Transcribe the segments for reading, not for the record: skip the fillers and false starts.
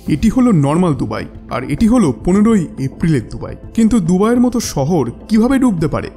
এটি হলো normal Dubai, আর এটি হলো 15 এপ্রিলের দুবাই। কিন্তু দুবাইয়ের মতো শহর কিভাবে ডুবতে পারে?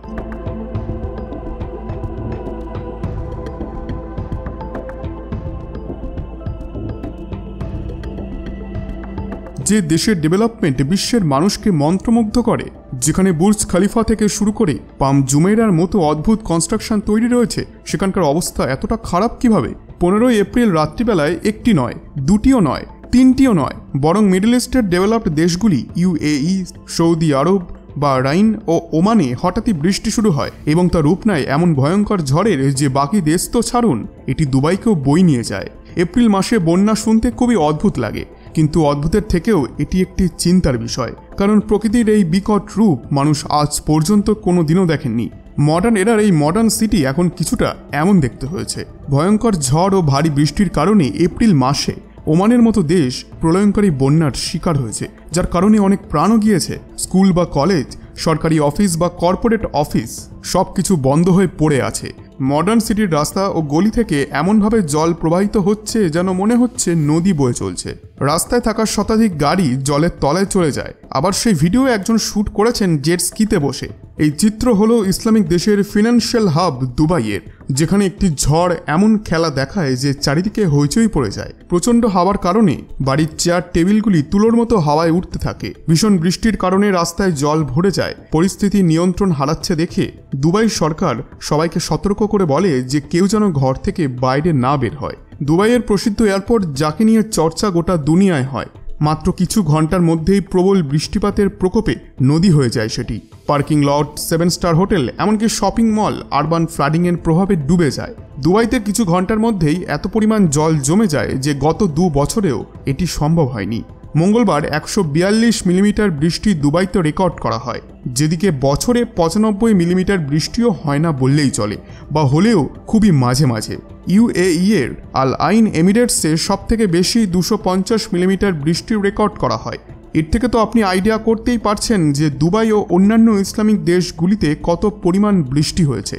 যে দেশের ডেভেলপমেন্ট বিশ্বের মানুষকে মন্ত্রমুগ্ধ করে, যেখানে বুর্জ খলিফা থেকে শুরু করে পাম জুমেইরার মতো অদ্ভুত কনস্ট্রাকশন তৈরি রয়েছে, সেখানকার অবস্থা এতটা খারাপ কিভাবে? 15 এপ্রিল রাত্রিবেলায় একটি নয়, দুটিও নয়, তিনটিও নয়, বরং মিডল ইস্টের ডেভেলপড দেশগুলি ইউএই, সৌদি আরব, বাহরাইন ও ওমানে হঠাৎই বৃষ্টি শুরু হয় এবং তা রূপ নেয় এমন ভয়ঙ্কর ঝড়ের যে বাকি দেশ তো ছাড়ুন, এটি দুবাইকেও বই নিয়ে যায়। এপ্রিল মাসে বন্যা শুনতে খুবই অদ্ভুত লাগে, কিন্তু অদ্ভুতের থেকেও এটি একটি চিন্তার বিষয়, কারণ প্রকৃতির এই বিকট রূপ মানুষ আজ পর্যন্ত কোনো দিনও দেখেননি। মডার্ন এরার এই মডার্ন সিটি এখন কিছুটা এমন দেখতে হয়েছে। ভয়ঙ্কর ঝড় ও ভারী বৃষ্টির কারণে এপ্রিল মাসে ওমানের মতো দেশ প্রলয়ঙ্করী বন্যার শিকার হয়েছে, যার কারণে অনেক প্রাণও গিয়েছে। স্কুল বা কলেজ, সরকারি অফিস বা কর্পোরেট অফিস সব কিছু বন্ধ হয়ে পড়ে আছে। মডার্ন সিটির রাস্তা ও গলি থেকে এমনভাবে জল প্রবাহিত হচ্ছে যেন মনে হচ্ছে নদী বয়ে চলছে। রাস্তায় থাকা শতাধিক গাড়ি জলের তলায় চলে যায়। আবার সেই ভিডিও একজন শ্যুট করেছেন জেট স্কিতে বসে। এই চিত্র হলো ইসলামিক দেশের ফিনান্সিয়াল হাব দুবাইয়ের, যেখানে একটি ঝড় এমন খেলা দেখায় যে চারিদিকে হইচই পড়ে যায়। প্রচণ্ড হাওয়ার কারণে বাড়ির চেয়ার টেবিলগুলি তুলোর মতো হাওয়ায় উঠতে থাকে। ভীষণ বৃষ্টির কারণে রাস্তায় জল ভরে যায়। পরিস্থিতি নিয়ন্ত্রণ হারাচ্ছে দেখে দুবাই সরকার সবাইকে সতর্ক করে বলে যে কেউ যেন ঘর থেকে বাইরে না বের হয়। দুবাইয়ের প্রসিদ্ধ এয়ারপোর্ট, যাকে নিয়ে চর্চা গোটা দুনিয়ায় হয়, মাত্র কিছু ঘন্টার মধ্যেই প্রবল বৃষ্টিপাতের প্রকোপে নদী হয়ে যায় সেটি। পার্কিং লট, 7 স্টার হোটেল, এমনকি শপিং মল আরবান ফ্লাডিংয়ের প্রভাবে ডুবে যায়। দুবাইতে কিছু ঘন্টার মধ্যেই এত পরিমাণ জল জমে যায় যে গত 2 বছরেও এটি সম্ভব হয়নি। মঙ্গলবার 142 মিলিমিটার বৃষ্টি দুবাইতে রেকর্ড করা হয়, যেদিকে বছরে 95 মিলিমিটার বৃষ্টিও হয় না বললেই চলে, বা হলেও খুবই মাঝে মাঝে। ইউএই এর আল আইন এমিরেটসে সবথেকে বেশি 250 মিলিমিটার বৃষ্টির রেকর্ড করা হয়। এর থেকে তো আপনি আইডিয়া করতেই পারছেন যে দুবাই ও অন্যান্য ইসলামিক দেশগুলিতে কত পরিমাণ বৃষ্টি হয়েছে।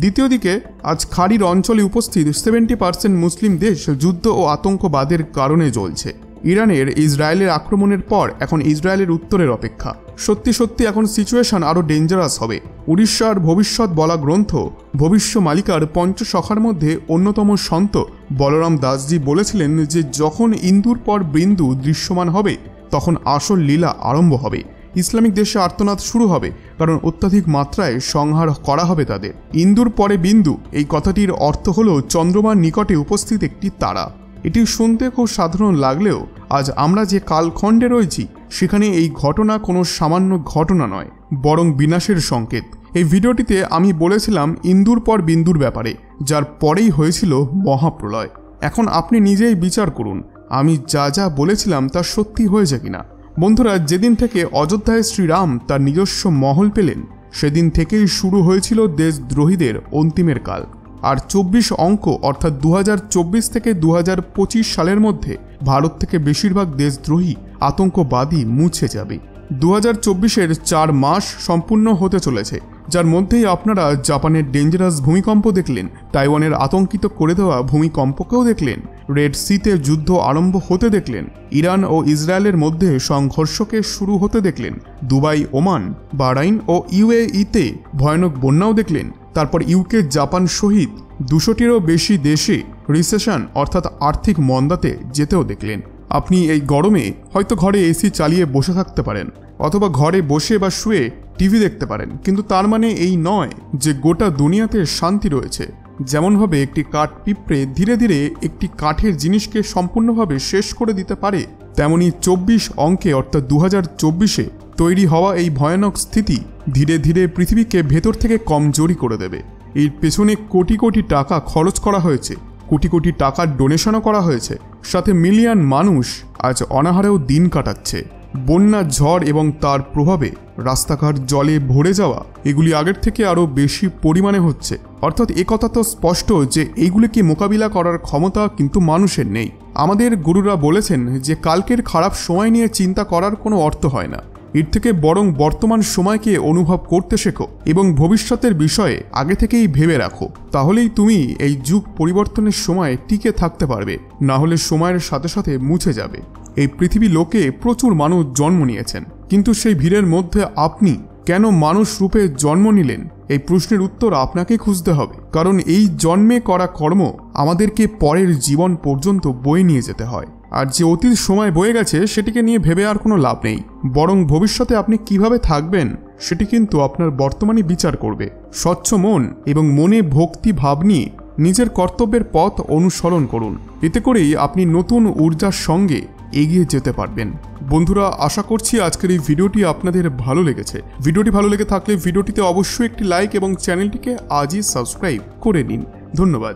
দ্বিতীয় দিকে আজ খাড়ির অঞ্চলে উপস্থিত 70% মুসলিম দেশ যুদ্ধ ও আতঙ্কবাদের কারণে জ্বলছে। ইরানের ইসরায়েলের আক্রমণের পর এখন ইসরায়েলের উত্তরের অপেক্ষা। সত্যি সত্যি এখন সিচুয়েশন আরও ডেঞ্জারাস হবে। উড়িষ্যার ভবিষ্যৎ বলা গ্রন্থ ভবিষ্য মালিকার পঞ্চসখার মধ্যে অন্যতম সন্ত বলরাম দাসজি বলেছিলেন যে যখন ইন্দুর পর বিন্দু দৃশ্যমান হবে তখন আসল লীলা আরম্ভ হবে। ইসলামিক দেশে আর্তনাদ শুরু হবে, কারণ অত্যাধিক মাত্রায় সংহার করা হবে তাদের। ইন্দুর পরে বিন্দু, এই কথাটির অর্থ হল চন্দ্রমার নিকটে উপস্থিত একটি তারা। এটি শুনতে খুব সাধারণ লাগলেও আজ আমরা যে কালখণ্ডে রয়েছি সেখানে এই ঘটনা কোনো সামান্য ঘটনা নয়, বরং বিনাশের সংকেত। এই ভিডিওটিতে আমি বলেছিলাম ইন্দুর পর বিন্দুর ব্যাপারে, যার পরেই হয়েছিল মহাপ্রলয়। এখন আপনি নিজেই বিচার করুন আমি যা যা বলেছিলাম তা সত্যি হয়েছে কিনা। বন্ধুরা, যেদিন থেকে অযোধ্যায় শ্রীরাম তার নিজস্ব মহল পেলেন, সেদিন থেকেই শুরু হয়েছিল দেশদ্রোহীদের অন্তিমের কাল। আর 24 অঙ্ক অর্থাৎ 2024 থেকে 2025 সালের মধ্যে ভারত থেকে বেশিরভাগ দেশদ্রোহী আতঙ্কবাদী মুছে যাবে। 2024-এর 4 মাস সম্পূর্ণ হতে চলেছে, যার মধ্যেই আপনারা জাপানের ডেঞ্জারাস ভূমিকম্প দেখলেন, তাইওয়ানের আতঙ্কিত করে দেওয়া ভূমিকম্পকেও দেখলেন, রেড সিতে যুদ্ধ আরম্ভ হতে দেখলেন, ইরান ও ইসরায়েলের মধ্যে সংঘর্ষকে শুরু হতে দেখলেন, দুবাই, ওমান, বাহরাইন ও ইউএইতে ভয়ানক বন্যাও দেখলেন। তারপর ইউকে, জাপান সহিত 200টিরও বেশি দেশে রিসেশন অর্থাৎ আর্থিক মন্দাতে যেতেও দেখলেন। আপনি এই গরমে হয়তো ঘরে এসি চালিয়ে বসে থাকতে পারেন, অথবা ঘরে বসে বা শুয়ে টিভি দেখতে পারেন, কিন্তু তার মানে এই নয় যে গোটা দুনিয়াতে শান্তি রয়েছে। যেমনভাবে একটি কাঠ পিঁপড়ে ধীরে ধীরে একটি কাঠের জিনিসকে সম্পূর্ণভাবে শেষ করে দিতে পারে, তেমনি 24 অঙ্কে অর্থাৎ 2024-এ তৈরি হওয়া এই ভয়ানক স্থিতি ধীরে ধীরে পৃথিবীকে ভেতর থেকে কমজোরি করে দেবে। এর পেছনে কোটি কোটি টাকা খরচ করা হয়েছে, কোটি কোটি টাকার ডোনেশনও করা হয়েছে, সাথে মিলিয়ন মানুষ আজ অনাহারেও দিন কাটাচ্ছে। বন্যা, ঝড় এবং তার প্রভাবে রাস্তাঘাট জলে ভরে যাওয়া, এগুলি আগের থেকে আরও বেশি পরিমাণে হচ্ছে। অর্থাৎ একথা তো স্পষ্ট যে এইগুলিকে মোকাবিলা করার ক্ষমতা কিন্তু মানুষের নেই। আমাদের গুরুরা বলেছেন যে কালকের খারাপ সময় নিয়ে চিন্তা করার কোনো অর্থ হয় না, এর থেকে বরং বর্তমান সময়কে অনুভব করতে শেখো এবং ভবিষ্যতের বিষয়ে আগে থেকেই ভেবে রাখো। তাহলেই তুমি এই যুগ পরিবর্তনের সময় টিকে থাকতে পারবে, না হলে সময়ের সাথে সাথে মুছে যাবে। এই পৃথিবী লোকে প্রচুর মানুষ জন্ম নিয়েছেন, কিন্তু সেই ভিড়ের মধ্যে আপনি কেন মানুষ রূপে জন্ম নিলেন? এই প্রশ্নের উত্তর আপনাকে খুঁজতে হবে, কারণ এই জন্মে করা কর্ম আমাদেরকে পরের জীবন পর্যন্ত বয়ে নিয়ে যেতে হয়। আর যে অতীত সময় বয়ে গেছে সেটিকে নিয়ে ভেবে আর কোনো লাভ নেই, বরং ভবিষ্যতে আপনি কিভাবে থাকবেন সেটি কিন্তু আপনার বর্তমানে বিচার করবে। স্বচ্ছ মন এবং মনে ভক্তি ভাব নিয়ে নিজের কর্তব্যের পথ অনুসরণ করুন, এতে করেই আপনি নতুন ঊর্জার সঙ্গে এগিয়ে যেতে পারবেন। বন্ধুরা, আশা করছি আজকের এই ভিডিওটি আপনাদের ভালো লেগেছে। ভিডিওটি ভালো লেগে থাকলে ভিডিওটিতে অবশ্যই একটি লাইক এবং চ্যানেলটিকে আজই সাবস্ক্রাইব করে নিন। ধন্যবাদ।